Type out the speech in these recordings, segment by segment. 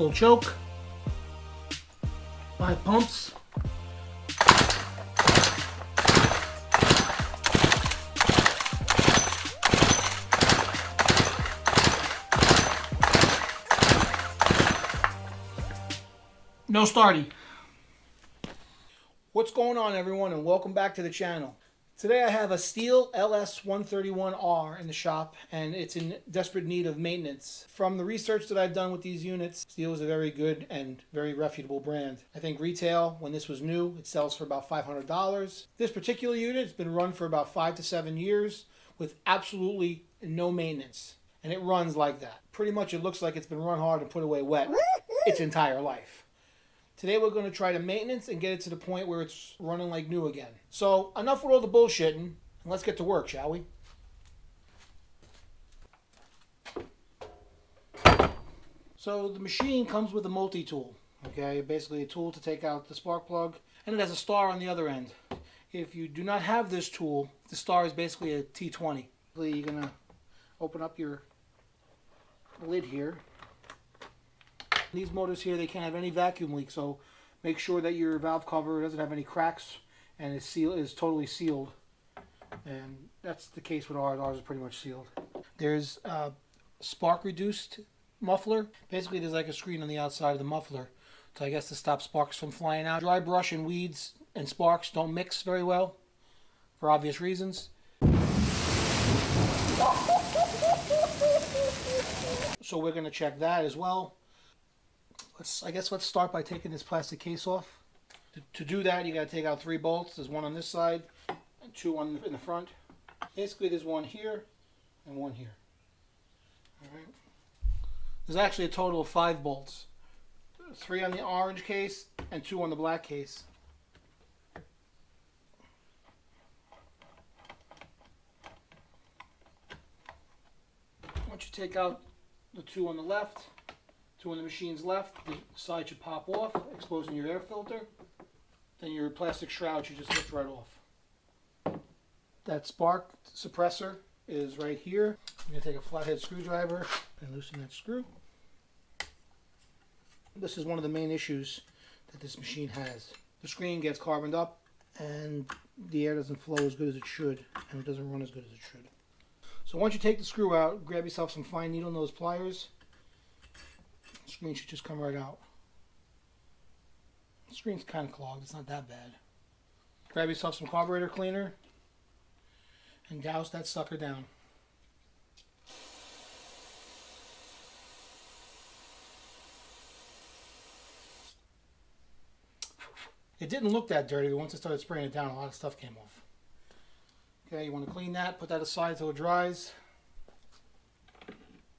full choke, 5 pumps. No starting. What's going on, everyone, and welcome back to the channel. Today I have a STIHL FS131R in the shop, and it's in desperate need of maintenance. From the research that I've done with these units, STIHL is a very good and very reputable brand. I think retail, when this was new, it sells for about $500. This particular unit has been run for about 5 to 7 years with absolutely no maintenance, and it runs like that. Pretty much it looks like it's been run hard and put away wet its entire life. Today we're going to try to maintenance and get it to the point where it's running like new again. So enough with all the bullshitting, and let's get to work, shall we? So the machine comes with a multi-tool, okay? Basically a tool to take out the spark plug, and it has a star on the other end. If you do not have this tool, the star is basically a T20. You're going to open up your lid here. These motors here, they can't have any vacuum leak, so make sure that your valve cover doesn't have any cracks and is totally sealed. And that's the case with ours. Ours is pretty much sealed. There's a spark reduced muffler. Basically, there's like a screen on the outside of the muffler, so I guess to stop sparks from flying out. Dry brush and weeds and sparks don't mix very well for obvious reasons. So we're going to check that as well. Let's start by taking this plastic case off. To do that, you got to take out 3 bolts. There's one on this side and 2 in the front. Basically, there's one here and one here. All right. There's actually a total of 5 bolts. 3 on the orange case and 2 on the black case. Once you take out the 2 on the left, 2 on the machine's left, the side should pop off, exposing your air filter. Then your plastic shroud should just lift right off. That spark suppressor is right here. I'm going to take a flathead screwdriver and loosen that screw. This is one of the main issues that this machine has. The screen gets carboned up and the air doesn't flow as good as it should, and it doesn't run as good as it should. So once you take the screw out, grab yourself some fine needle nose pliers. The screen should just come right out. The screen's kind of clogged, it's not that bad. Grab yourself some carburetor cleaner and douse that sucker down. It didn't look that dirty, but once I started spraying it down, a lot of stuff came off. Okay, you want to clean that, put that aside until it dries.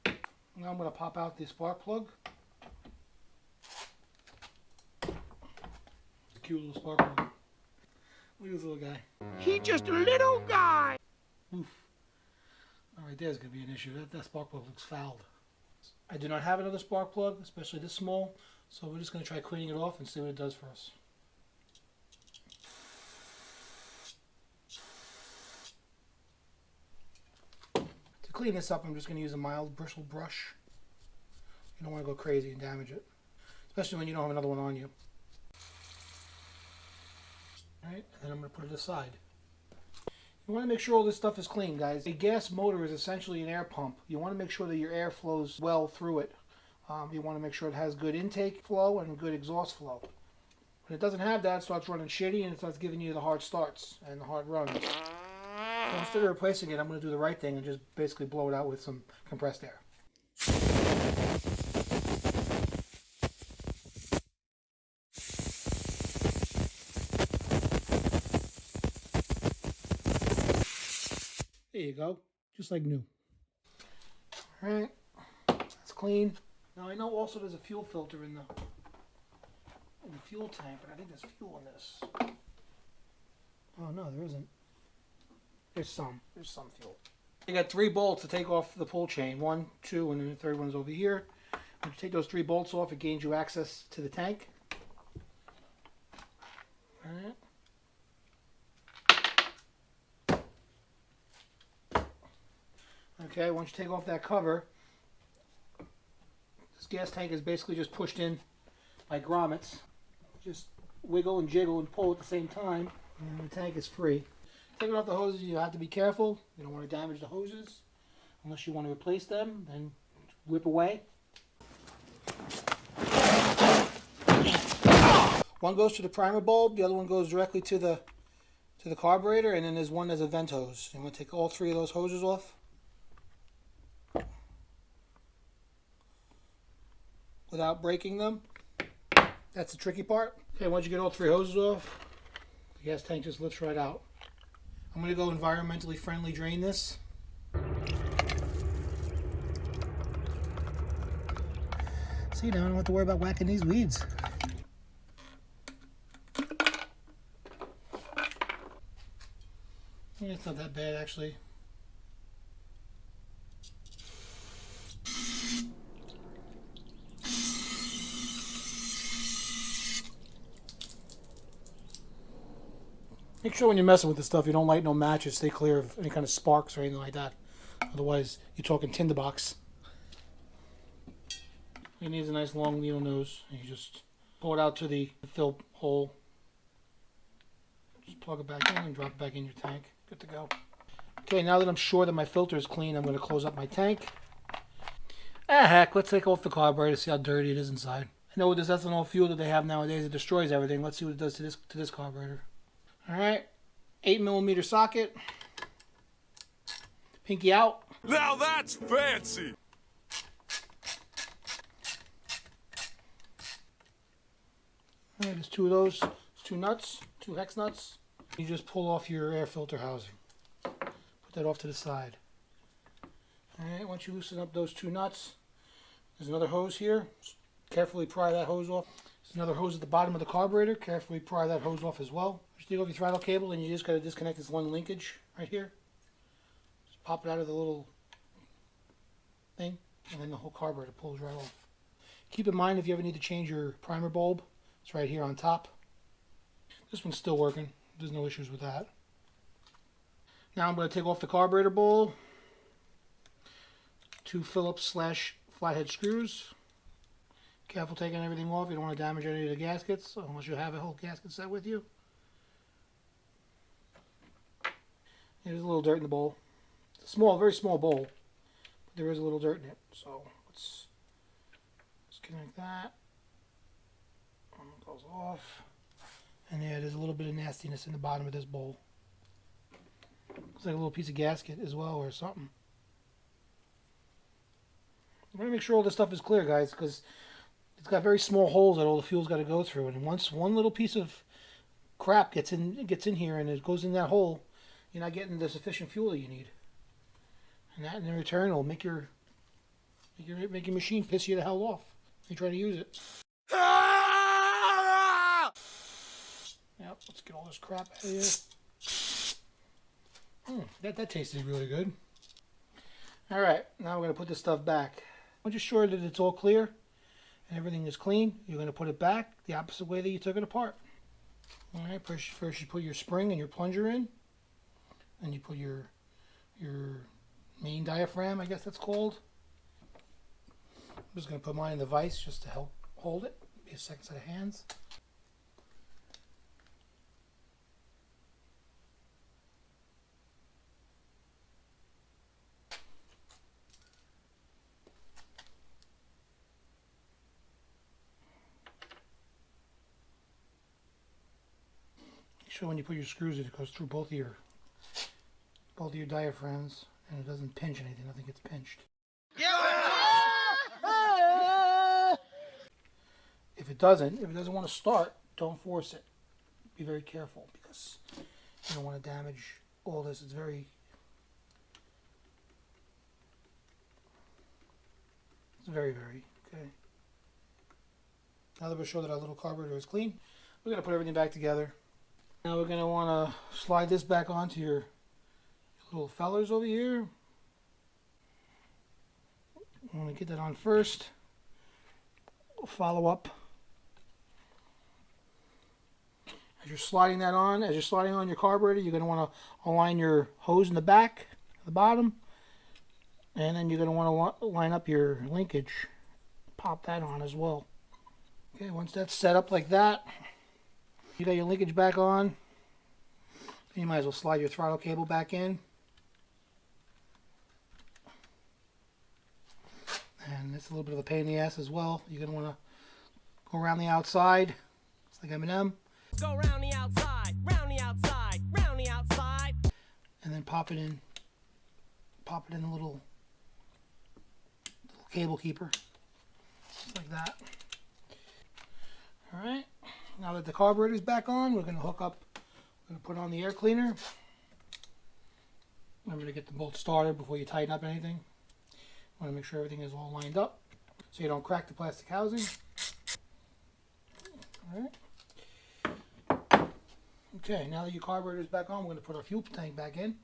Now I'm going to pop out the spark plug. Cute little spark plug. Look at this little guy. He's just a little guy. Oof. All right, there's going to be an issue. That spark plug looks fouled. I do not have another spark plug, especially this small, so we're just going to try cleaning it off and see what it does for us. To clean this up, I'm just going to use a mild bristle brush. You don't want to go crazy and damage it, especially when you don't have another one on you. Alright, and then I'm going to put it aside. You want to make sure all this stuff is clean, guys. A gas motor is essentially an air pump. You want to make sure that your air flows well through it. You want to make sure it has good intake flow and good exhaust flow. When it doesn't have that, it starts running shitty and it starts giving you the hard starts and the hard runs. So instead of replacing it, I'm going to do the right thing and just basically blow it out with some compressed air. There you go, just like new. Alright, that's clean. Now I know also there's a fuel filter in the fuel tank, but I think there's fuel in this. Oh no, there isn't. There's some fuel. You got 3 bolts to take off the pull chain. 1, 2, and then the third one's over here. When you take those 3 bolts off, it gains you access to the tank. Alright. Okay, once you take off that cover, This gas tank is basically just pushed in by grommets. Just wiggle and jiggle and pull at the same time, and the tank is free. Taking off the hoses, you have to be careful. You don't want to damage the hoses. Unless you want to replace them, then whip away. One goes to the primer bulb, the other one goes directly to the carburetor, and then there's one that's a vent hose. I'm going to take all three of those hoses off. Without breaking them. That's the tricky part. Okay, once you get all three hoses off, the gas tank just lifts right out. I'm going to go environmentally friendly drain this. See, now I don't have to worry about whacking these weeds. Yeah, it's not that bad actually. Make sure when you're messing with this stuff you don't light no matches, stay clear of any kind of sparks or anything like that. Otherwise you're talking tinderbox. It needs a nice long needle nose. And you just pull it out to the fill hole. Just plug it back in and drop it back in your tank. Good to go. Okay, now that I'm sure that my filter is clean, I'm going to close up my tank. Ah heck, let's take off the carburetor, see how dirty it is inside. I know with this ethanol fuel that they have nowadays, it destroys everything. Let's see what it does to this carburetor. Alright, 8mm socket. Pinky out. Now that's fancy! Alright, there's two of those. There's two nuts, two hex nuts. You just pull off your air filter housing. Put that off to the side. Alright, once you loosen up those two nuts, there's another hose here. Carefully pry that hose off. There's another hose at the bottom of the carburetor. Carefully pry that hose off as well. Just take off your throttle cable and you just got to disconnect this one linkage right here. Just pop it out of the little thing and then the whole carburetor pulls right off. Keep in mind if you ever need to change your primer bulb, it's right here on top. This one's still working. There's no issues with that. Now I'm going to take off the carburetor bowl. Two Phillips / flathead screws. Careful taking everything off. You don't want to damage any of the gaskets unless you have a whole gasket set with you. There's a little dirt in the bowl. It's a small, very small bowl, but there is a little dirt in it. So let's disconnect that. It goes off. And yeah, there's a little bit of nastiness in the bottom of this bowl. Looks like a little piece of gasket as well or something. I'm going to make sure all this stuff is clear, guys, because it's got very small holes that all the fuel's got to go through. And once one little piece of crap gets in here and it goes in that hole, you're not getting the sufficient fuel that you need. And that in return will make your machine piss you the hell off. You try to use it. Yep, let's get all this crap out of here. That tasted really good. Alright, now we're going to put this stuff back. Once you're sure that it's all clear and everything is clean, you're going to put it back the opposite way that you took it apart. Alright, first you put your spring and your plunger in. Then you put your main diaphragm, I guess that's called. I'm just going to put mine in the vise just to help hold it. Be a second set of hands. Sure when you put your screws in, it goes through both of your diaphragms and it doesn't pinch anything. Nothing gets pinched. If it doesn't want to start, don't force it. Be very careful because you don't want to damage all this. It's very okay. Now that we're sure that our little carburetor is clean, we're going to put everything back together. Now we're going to want to slide this back onto your little fellers over here. I want to get that on first. We'll follow up. As you're sliding that on, your carburetor, you're going to want to align your hose in the back, the bottom, and then you're going to want to line up your linkage pop that on as well. Okay, once that's set up like that, you got your linkage back on. You might as well slide your throttle cable back in. And it's a little bit of a pain in the ass as well. You're going to want to go around the outside. It's like M&M. Go round the outside, round the outside, round the outside. And then pop it in a little cable keeper. Just like that. Alright. Now that the carburetor is back on, we're going to hook up, we're going to put on the air cleaner. Remember to get the bolt started before you tighten up anything. Want to make sure everything is all lined up so you don't crack the plastic housing. Alright. Okay, now that your carburetor is back on, we're going to put our fuel tank back in.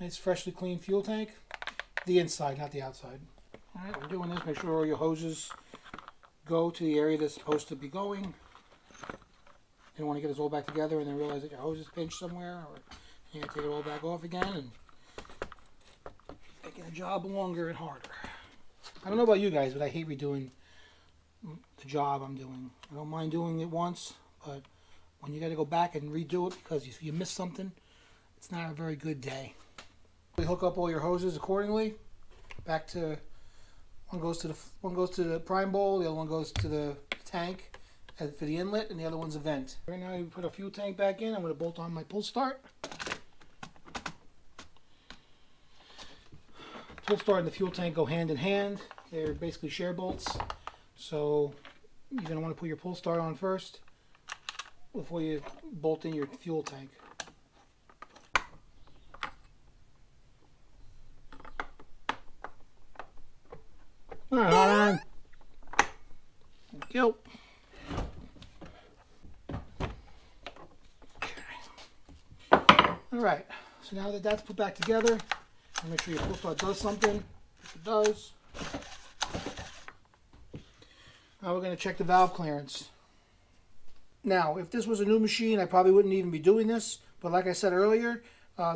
Nice freshly clean fuel tank. The inside, not the outside. Alright, we're doing this. Make sure all your hoses go to the area that's supposed to be going. You don't want to get this all back together and then realize that your hose is pinched somewhere, or you got to take it all back off again and making the job longer and harder. I don't know about you guys, but I hate redoing the job I'm doing. I don't mind doing it once, but when you got to go back and redo it because you missed something, it's not a very good day. We hook up all your hoses accordingly. Back to one goes to the prime bowl, the other one goes to the tank for the inlet, and the other one's a vent. Right now, we put our fuel tank back in. I'm going to bolt on my pull start. Pull start and the fuel tank go hand in hand. They're basically share bolts. So you're going to want to put your pull start on first before you bolt in your fuel tank. All right, hold on. Thank you. All right, so now that that's put back together, make sure your pull start does something. If it does. Now we're going to check the valve clearance. Now, if this was a new machine, I probably wouldn't even be doing this. But like I said earlier,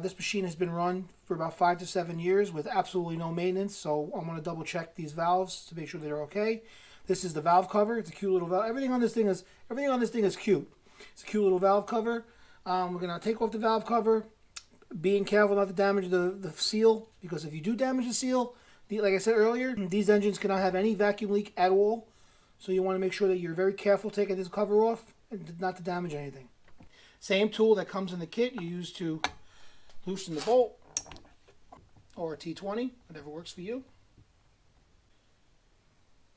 this machine has been run for about 5 to 7 years with absolutely no maintenance. So I'm going to double check these valves to make sure they're okay. This is the valve cover. It's a cute little valve. Everything on this thing is cute. It's a cute little valve cover. We're going to take off the valve cover, being careful not to damage the seal, because if you do damage the seal, like I said earlier, these engines cannot have any vacuum leak at all. So you want to make sure that you're very careful taking this cover off and not to damage anything. Same tool that comes in the kit you use to loosen the bolt, or a T20, whatever works for you.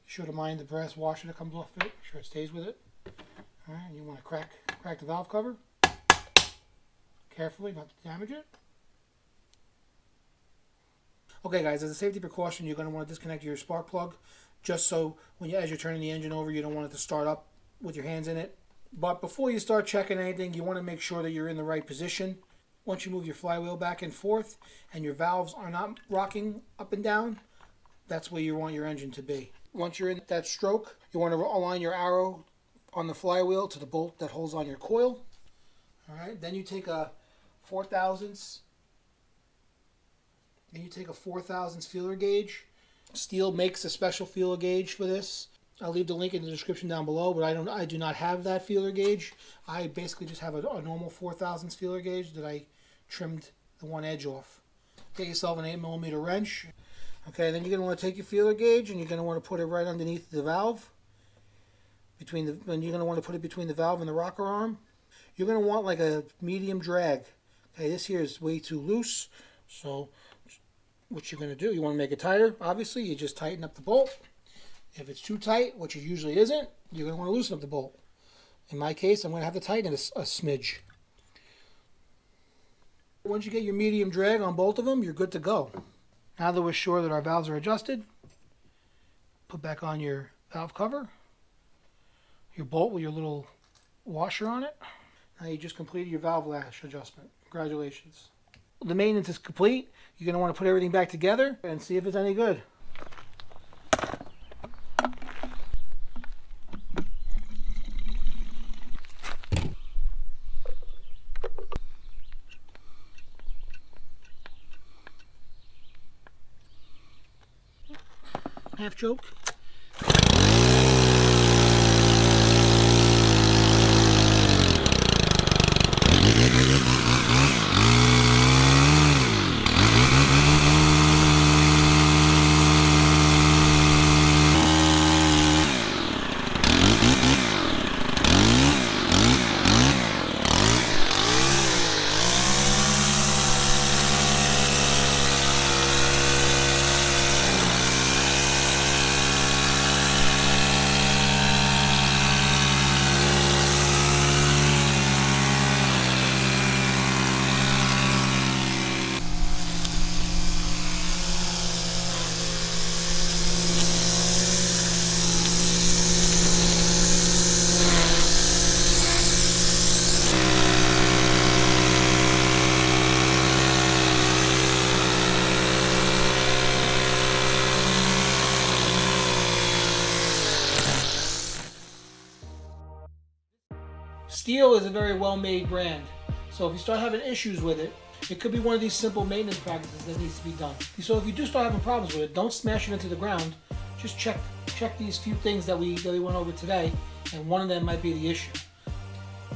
Be sure to mind the brass washer that comes off it. Make sure it stays with it. All right, and you want to crack the valve cover carefully, not to damage it. Okay, guys, as a safety precaution, you're going to want to disconnect your spark plug, just so as you're turning the engine over, you don't want it to start up with your hands in it. But before you start checking anything, you want to make sure that you're in the right position. Once you move your flywheel back and forth and your valves are not rocking up and down, that's where you want your engine to be. Once you're in that stroke, you want to align your arrow on the flywheel to the bolt that holds on your coil. All right, then you take a 4/1000. Then you take a 4/1000 feeler gauge. STIHL makes a special feeler gauge for this. I'll leave the link in the description down below, but I do not have that feeler gauge. I basically just have a normal 4/1000 feeler gauge that I trimmed the one edge off. Get yourself an 8mm wrench. Okay, then you're going to want to take your feeler gauge and you're going to want to put it right underneath the valve. You're going to want to put it between the valve and the rocker arm. You're going to want like a medium drag. Okay, this here is way too loose, so what you're going to do, you want to make it tighter. Obviously, you just tighten up the bolt. If it's too tight, which it usually isn't, you're going to want to loosen up the bolt. In my case, I'm going to have to tighten it a smidge. Once you get your medium drag on both of them, you're good to go. Now that we're sure that our valves are adjusted, put back on your valve cover, your bolt with your little washer on it. Now you just completed your valve lash adjustment. Congratulations. The maintenance is complete. You're going to want to put everything back together and see if it's any good. Half choke. STIHL is a very well-made brand, so if you start having issues with it, it could be one of these simple maintenance practices that needs to be done. So if you do start having problems with it, don't smash it into the ground. Just check these few things that we went over today, and one of them might be the issue.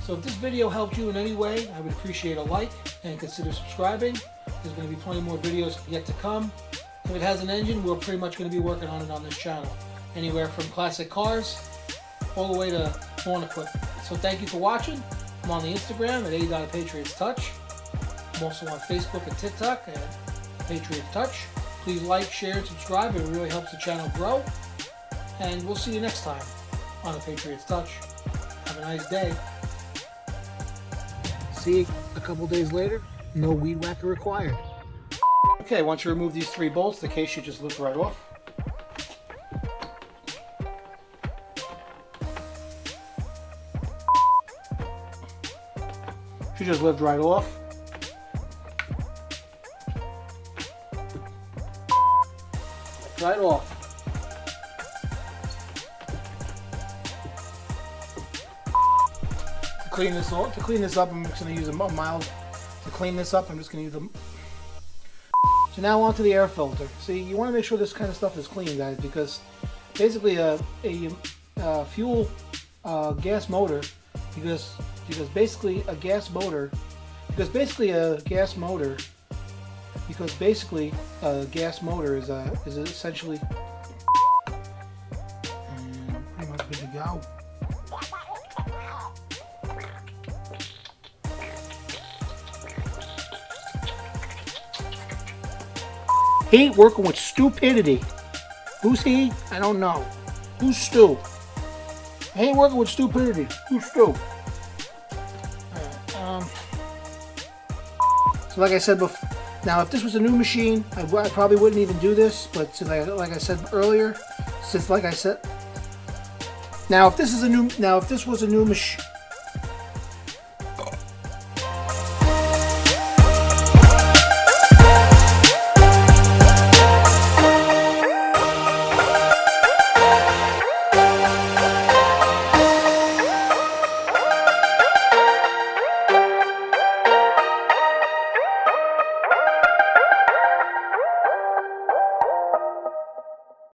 So if this video helped you in any way, I would appreciate a like and consider subscribing. There's going to be plenty more videos yet to come. If it has an engine, we're pretty much going to be working on it on this channel. Anywhere from classic cars all the way to lawn equipment. So thank you for watching. I'm on the Instagram at a.patriotstouch. I'm also on Facebook and TikTok at Patriots Touch. Please like, share, and subscribe. It really helps the channel grow. And we'll see you next time on a Patriots Touch. Have a nice day. See you a couple days later. No weed whacker required. Okay, once you remove these 3 bolts, the case should just lift right off. Should just lift right off. Right off. To clean this up, I'm just going to use a mild. To clean this up, I'm just going to use a. So now onto the air filter. See, you want to make sure this kind of stuff is clean, guys, because basically a fuel gas motor, because basically a gas motor is essentially and pretty much good to go. Hate working with stupidity. Who's he? I don't know. Who's Stu? I hate working with stupidity. Who's Stu? So like I said before, now if this was a new machine, I probably wouldn't even do this. But since like I said earlier, now if this was a new machine.